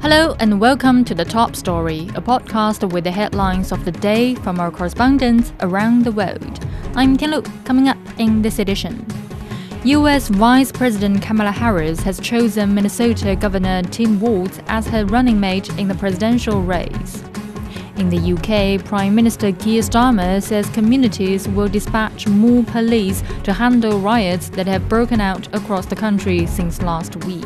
Hello and welcome to The Top Story, a podcast with the headlines of the day from our correspondents around the world. I'm Tianlu. Coming up in this edition. U.S. Vice President Kamala Harris has chosen Minnesota Governor Tim Walz as her running mate in the presidential race. In the UK, Prime Minister Keir Starmer says communities will dispatch more police to handle riots that have broken out across the country since last week.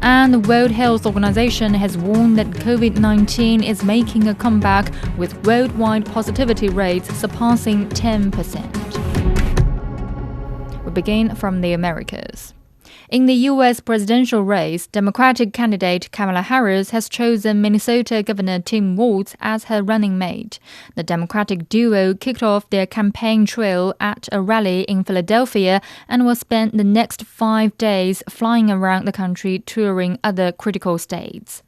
And the World Health Organization has warned that COVID-19 is making a comeback with worldwide positivity rates surpassing 10%. We begin from the Americas. In the U.S. presidential race, Democratic candidate Kamala Harris has chosen Minnesota Governor Tim Walz as her running mate. The Democratic duo kicked off their campaign trail at a rally in Philadelphia and will spend the next 5 days flying around the country touring other critical states.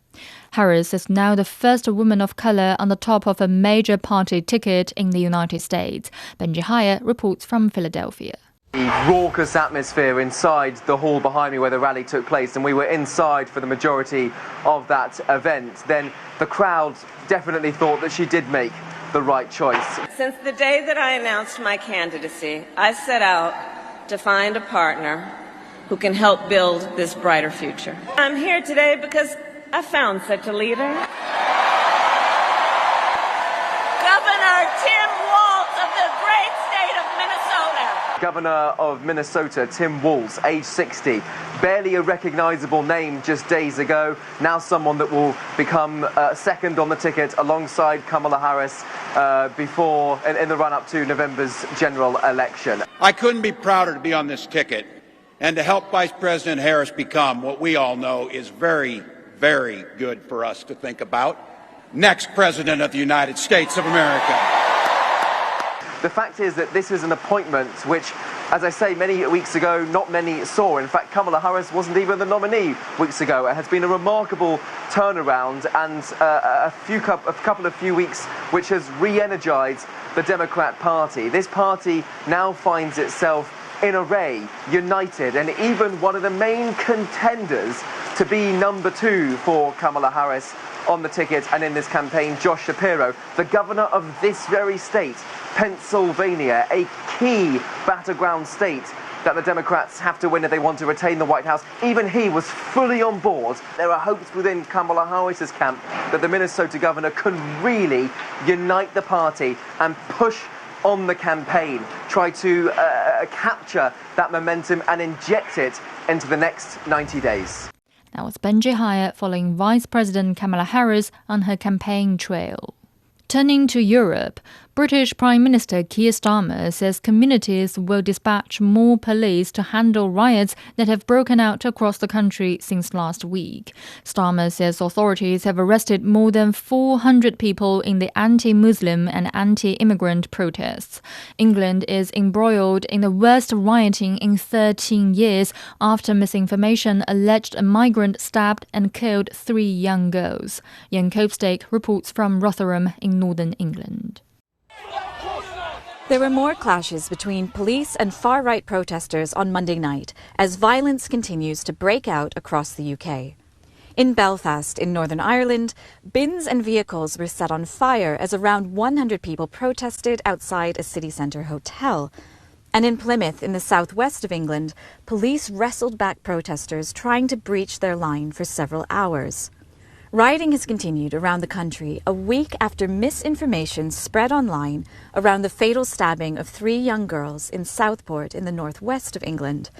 Harris is now the first woman of color on the top of a major party ticket in the United States. Benji Haya reports from Philadelphia. Raucous atmosphere inside the hall behind me where the rally took place, and we were inside for the majority of that event. Then the crowd definitely thought that she did make the right choice. Since the day that I announced my candidacy, I set out to find a partner who can help build this brighter future. I'm here today because I found such a leader. Governor Tim Walz of the great state of Minnesota. Governor of Minnesota, Tim Walz, age 60, barely a recognizable name just days ago, now someone that will become second on the ticket alongside Kamala Harris in the run-up to November's general election. I couldn't be prouder to be on this ticket and to help Vice President Harris become what we all know is very, very good for us to think about. Next President of the United States of America. The fact is that this is an appointment which, as I say, many weeks ago, not many saw. In fact, Kamala Harris wasn't even the nominee weeks ago. It has been a remarkable turnaround and a couple of weeks which has re-energized the Democrat Party. This party now finds itself in array, united, and even one of the main contenders to be number 2 for Kamala Harris on the ticket and in this campaign, Josh Shapiro, the governor of this very state, Pennsylvania, a key battleground state that the Democrats have to win if they want to retain the White House. Even he was fully on board. There are hopes within Kamala Harris's camp that the Minnesota governor can really unite the party and push on the campaign, try to capture that momentum and inject it into the next 90 days. That was Benji Haya following Vice President Kamala Harris on her campaign trail. Turning to Europe, British Prime Minister Keir Starmer says communities will dispatch more police to handle riots that have broken out across the country since last week. Starmer says authorities have arrested more than 400 people in the anti-Muslim and anti-immigrant protests. England is embroiled in the worst rioting in 13 years after misinformation alleged a migrant stabbed and killed 3 young girls. Ian Copestake reports from Rotherham in northern England. There were more clashes between police and far-right protesters on Monday night as violence continues to break out across the UK. In Belfast, in Northern Ireland, bins and vehicles were set on fire as around 100 people protested outside a city centre hotel. And in Plymouth, in the southwest of England, police wrestled back protesters trying to breach their line for several hours. Rioting has continued around the country a week after misinformation spread online around the fatal stabbing of 3 young girls in Southport in the northwest of England.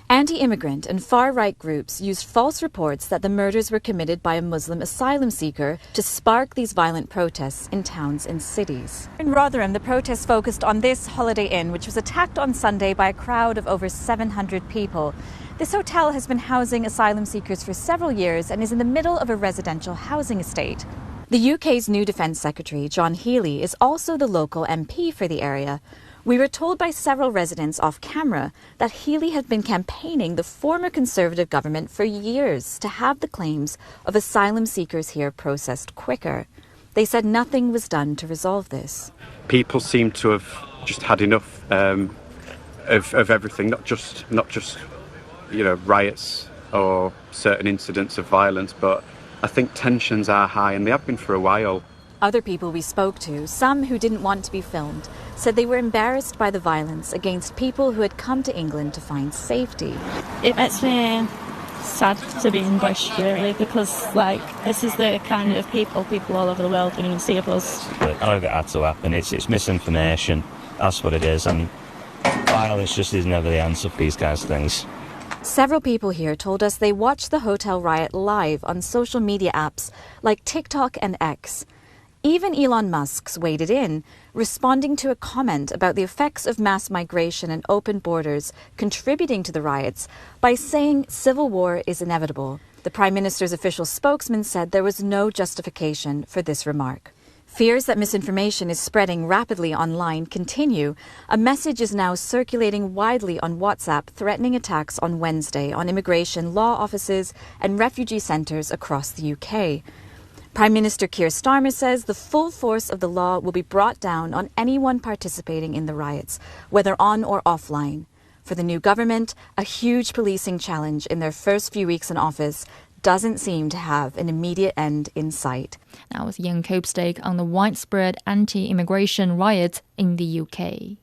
Anti-immigrant and far-right groups used false reports that the murders were committed by a Muslim asylum seeker to spark these violent protests in towns and cities. In Rotherham, the protests focused on this Holiday Inn, which was attacked on Sunday by a crowd of over 700 people. This hotel has been housing asylum seekers for several years and is in the middle of a residential housing estate. The UK's new Defence Secretary, John Healey, is also the local MP for the area. We were told by several residents off camera that Healey had been campaigning the former Conservative government for years to have the claims of asylum seekers here processed quicker. They said nothing was done to resolve this. People seem to have just had enough of everything, not just riots or certain incidents of violence, but I think tensions are high, and they have been for a while. Other people we spoke to, some who didn't want to be filmed, said they were embarrassed by the violence against people who had come to England to find safety. It makes me sad to be English, really, because, this is the kind of people all over the world are going to see of us. I don't think it had to happen. It's misinformation. That's what it is. And violence just is never the answer for these kinds of things. Several people here told us they watched the hotel riot live on social media apps like TikTok and X. Even Elon Musk's waded in, responding to a comment about the effects of mass migration and open borders contributing to the riots by saying civil war is inevitable. The Prime Minister's official spokesman said there was no justification for this remark. Fears that misinformation is spreading rapidly online continue. A message is now circulating widely on WhatsApp threatening attacks on Wednesday on immigration law offices and refugee centres across the UK. Prime Minister Keir Starmer says the full force of the law will be brought down on anyone participating in the riots, whether on or offline. For the new government, a huge policing challenge in their first few weeks in office doesn't seem to have an immediate end in sight. That was Ian Cope's take on the widespread anti-immigration riots in the UK.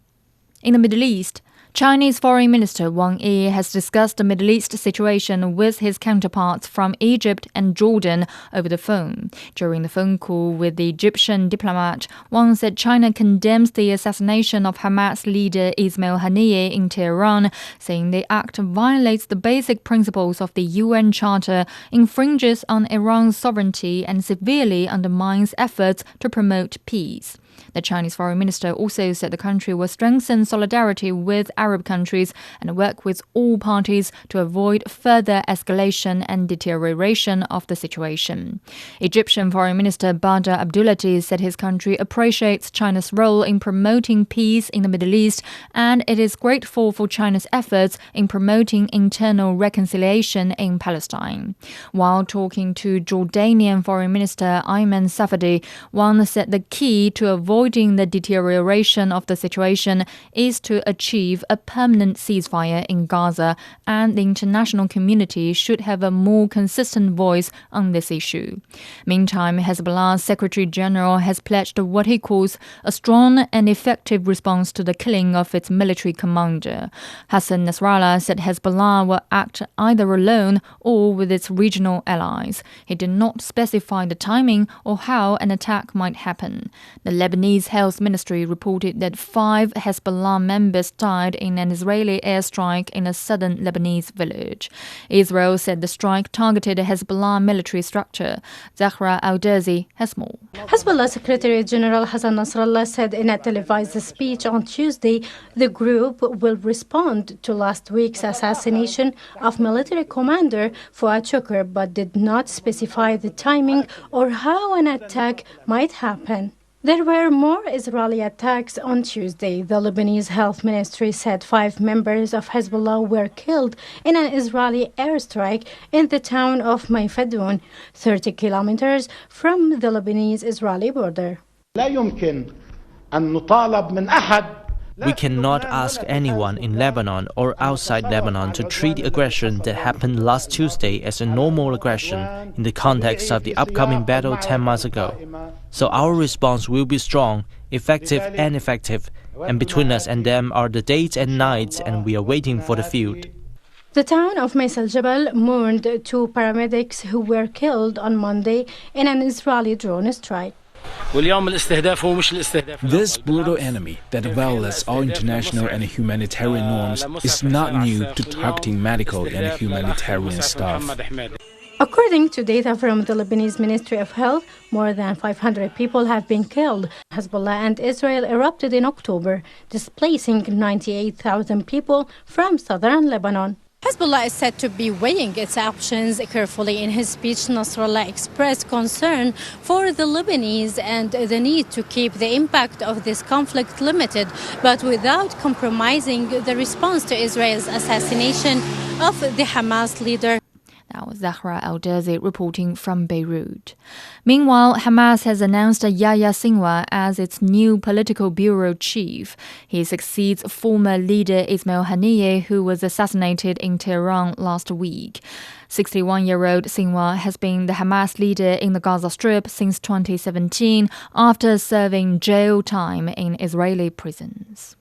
In the Middle East, Chinese Foreign Minister Wang Yi has discussed the Middle East situation with his counterparts from Egypt and Jordan over the phone. During the phone call with the Egyptian diplomat, Wang said China condemns the assassination of Hamas leader Ismail Haniyeh in Tehran, saying the act violates the basic principles of the UN Charter, infringes on Iran's sovereignty, and severely undermines efforts to promote peace. The Chinese foreign minister also said the country will strengthen solidarity with Arab countries and work with all parties to avoid further escalation and deterioration of the situation. Egyptian Foreign Minister Badr Abdulati said his country appreciates China's role in promoting peace in the Middle East, and it is grateful for China's efforts in promoting internal reconciliation in Palestine. While talking to Jordanian Foreign Minister Ayman Safadi, Wang said the key to avoiding the deterioration of the situation is to achieve a permanent ceasefire in Gaza, and the international community should have a more consistent voice on this issue. Meantime, Hezbollah's Secretary General has pledged what he calls a strong and effective response to the killing of its military commander. Hassan Nasrallah said Hezbollah will act either alone or with its regional allies. He did not specify the timing or how an attack might happen. The Lebanese Health Ministry reported that 5 Hezbollah members died in an Israeli airstrike in a southern Lebanese village. Israel said the strike targeted a Hezbollah military structure. Zahra Al-Dazi has more. Hezbollah Secretary General Hassan Nasrallah said in a televised speech on Tuesday the group will respond to last week's assassination of military commander Fuad Shukr, but did not specify the timing or how an attack might happen. There were more Israeli attacks on Tuesday. The Lebanese Health Ministry said 5 members of Hezbollah were killed in an Israeli airstrike in the town of Mayfadoun, 30 kilometers from the Lebanese-Israeli border. We cannot ask anyone in Lebanon or outside Lebanon to treat the aggression that happened last Tuesday as a normal aggression in the context of the upcoming battle 10 months ago. So our response will be strong, effective, and between us and them are the days and nights, and we are waiting for the field. The town of Mays al-Jabal mourned 2 paramedics who were killed on Monday in an Israeli drone strike. This brutal enemy that violates all international and humanitarian norms is not new to targeting medical and humanitarian staff. According to data from the Lebanese Ministry of Health, more than 500 people have been killed. Hezbollah and Israel erupted in October, displacing 98,000 people from southern Lebanon. Hezbollah is said to be weighing its options carefully. In his speech, Nasrallah expressed concern for the Lebanese and the need to keep the impact of this conflict limited, but without compromising the response to Israel's assassination of the Hamas leader. That was Zahra Al-Derzi reporting from Beirut. Meanwhile, Hamas has announced Yahya Sinwar as its new political bureau chief. He succeeds former leader Ismail Haniyeh, who was assassinated in Tehran last week. 61-year-old Sinwar has been the Hamas leader in the Gaza Strip since 2017 after serving jail time in Israeli prisons.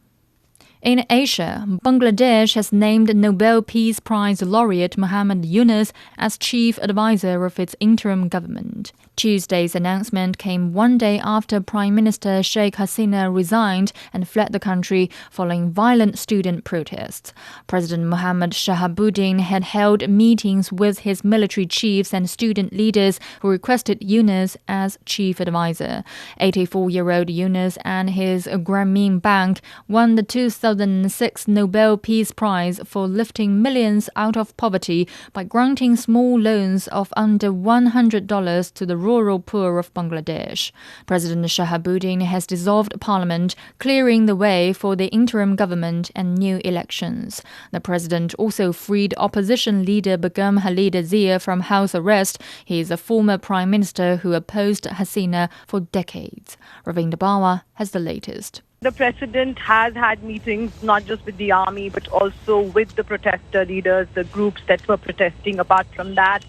In Asia, Bangladesh has named Nobel Peace Prize laureate Muhammad Yunus as chief advisor of its interim government. Tuesday's announcement came one day after Prime Minister Sheikh Hasina resigned and fled the country following violent student protests. President Mohammad Shahabuddin had held meetings with his military chiefs and student leaders who requested Yunus as chief advisor. 84-year-old Yunus and his Grameen Bank won the 2006 Nobel Peace Prize for lifting millions out of poverty by granting small loans of under $100 to the rural poor of Bangladesh. President Shahabuddin has dissolved parliament, clearing the way for the interim government and new elections. The president also freed opposition leader Begum Khalida Zia from house arrest. He is a former prime minister who opposed Hasina for decades. Ravinder Bawa has the latest. The president has had meetings not just with the army but also with the protester leaders, the groups that were protesting. Apart from that,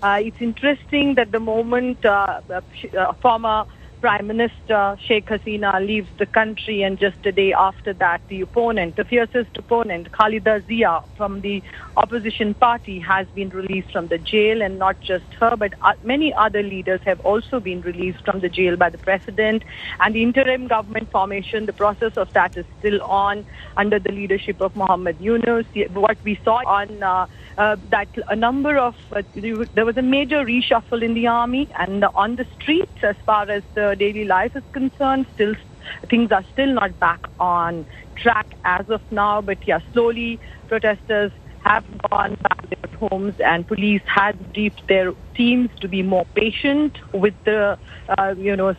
it's interesting that the moment former Prime Minister Sheikh Hasina leaves the country, and just a day after that, the fiercest opponent, Khalida Zia from the opposition party, has been released from the jail. And not just her, but many other leaders have also been released from the jail by the president. And the interim government formation, the process of that is still on under the leadership of Muhammad Yunus. What we saw on that a number of there was a major reshuffle in the army and on the streets as far as the daily life is concerned. Still, things are still not back on track as of now, but slowly protesters have gone back to their homes, and police has briefed their teams to be more patient with the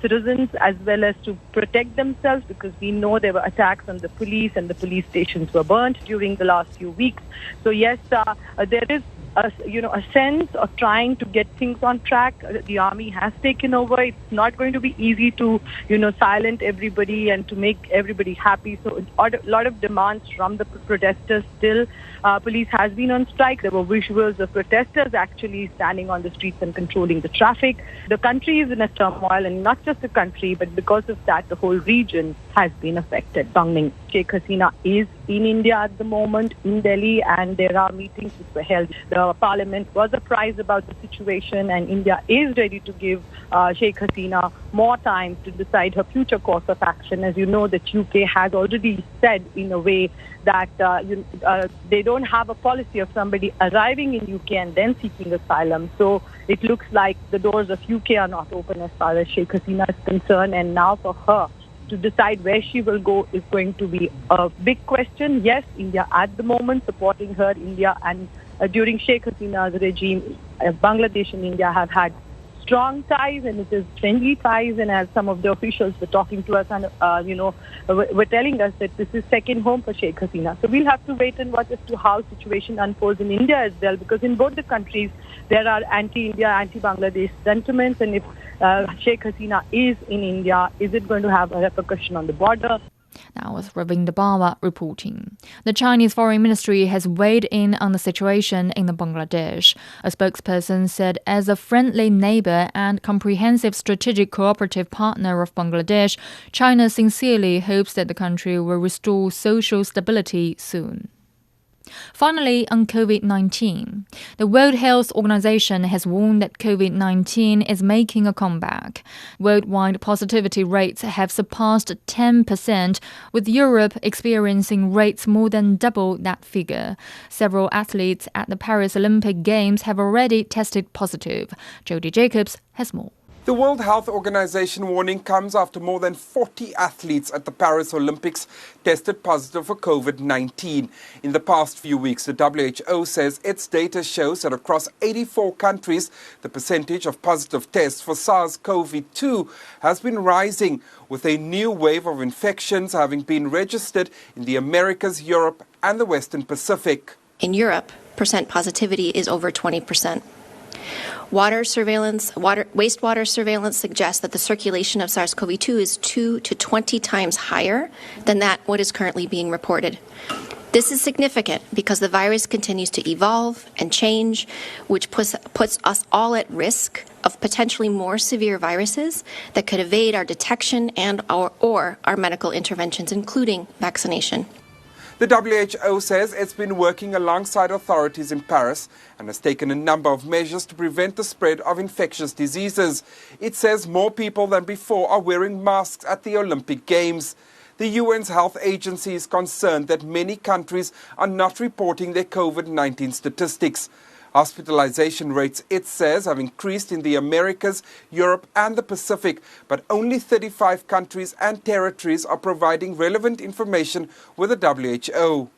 citizens as well as to protect themselves, because we know there were attacks on the police and the police stations were burnt during the last few weeks. So yes, there is a sense of trying to get things on track. The army has taken over. It's not going to be easy to silence everybody and to make everybody happy. So a lot of demands from the protesters still. Police has been on strike. There were visuals of protesters actually standing on the streets and controlling the traffic. The country is in a turmoil, and not just the country, but because of that, the whole region has been affected. Sheikh Hasina is in India at the moment, in Delhi, and there are meetings which were held. The parliament was apprised about the situation, and India is ready to give Sheikh Hasina more time to decide her future course of action. As you know, the UK has already said in a way that they don't have a policy of somebody arriving in UK and then seeking asylum. So it looks like the doors of UK are not open as far as Sheikh Hasina is concerned, and now for her to decide where she will go is going to be a big question. Yes, India at the moment supporting her. India and during Sheikh Hasina's regime, Bangladesh and India have had strong ties, and it is friendly ties. And as some of the officials were talking to us and were telling us that this is second home for Sheikh Hasina. So we'll have to wait and watch as to how situation unfolds in India as well, because in both the countries there are anti-India, anti-Bangladesh sentiments, and if Sheikh Hasina is in India, is it going to have a repercussion on the border? That was Ravinder Bawa reporting. The Chinese Foreign Ministry has weighed in on the situation in Bangladesh. A spokesperson said, as a friendly neighbor and comprehensive strategic cooperative partner of Bangladesh, China sincerely hopes that the country will restore social stability soon. Finally, on COVID-19. The World Health Organization has warned that COVID-19 is making a comeback. Worldwide positivity rates have surpassed 10%, with Europe experiencing rates more than double that figure. Several athletes at the Paris Olympic Games have already tested positive. Jodie Jacobs has more. The World Health Organization warning comes after more than 40 athletes at the Paris Olympics tested positive for COVID-19. In the past few weeks, the WHO says its data shows that across 84 countries, the percentage of positive tests for SARS-CoV-2 has been rising, with a new wave of infections having been registered in the Americas, Europe, and the Western Pacific. In Europe, percent positivity is over 20%. Wastewater surveillance suggests that the circulation of SARS-CoV-2 is 2 to 20 times higher than what is currently being reported. This is significant because the virus continues to evolve and change, which puts us all at risk of potentially more severe viruses that could evade our detection and or our medical interventions, including vaccination. The WHO says it's been working alongside authorities in Paris and has taken a number of measures to prevent the spread of infectious diseases. It says more people than before are wearing masks at the Olympic Games. The UN's health agency is concerned that many countries are not reporting their COVID-19 statistics. Hospitalization rates, it says, have increased in the Americas, Europe and the Pacific, but only 35 countries and territories are providing relevant information with the WHO.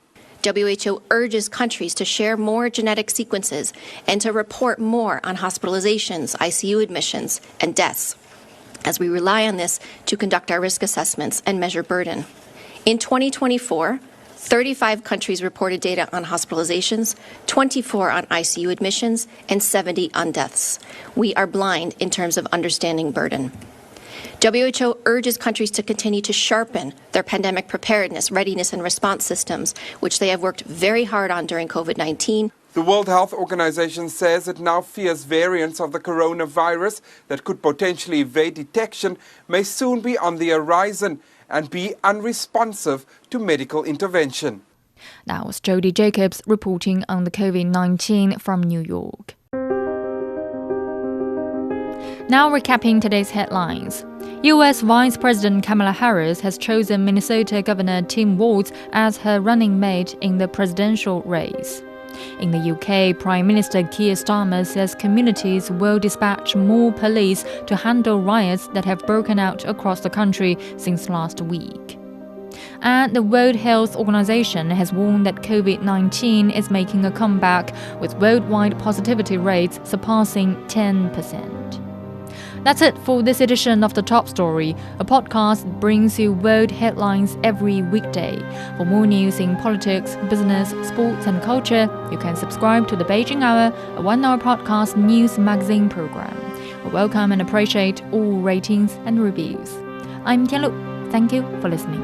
WHO urges countries to share more genetic sequences and to report more on hospitalizations, ICU admissions, and deaths, as we rely on this to conduct our risk assessments and measure burden. In 2024, 35 countries reported data on hospitalizations, 24 on ICU admissions, and 70 on deaths. We are blind in terms of understanding burden. WHO urges countries to continue to sharpen their pandemic preparedness, readiness, and response systems, which they have worked very hard on during COVID-19. The World Health Organization says it now fears variants of the coronavirus that could potentially evade detection may soon be on the horizon and be unresponsive to medical intervention. That was Jodie Jacobs reporting on the COVID-19 from New York. Now recapping today's headlines. US Vice President Kamala Harris has chosen Minnesota Governor Tim Walz as her running mate in the presidential race. In the UK, Prime Minister Keir Starmer says communities will dispatch more police to handle riots that have broken out across the country since last week. And the World Health Organization has warned that COVID-19 is making a comeback, with worldwide positivity rates surpassing 10%. That's it for this edition of The Top Story, a podcast that brings you world headlines every weekday. For more news in politics, business, sports and culture, you can subscribe to The Beijing Hour, a one-hour podcast news magazine program. We welcome and appreciate all ratings and reviews. I'm Tianlu. Thank you for listening.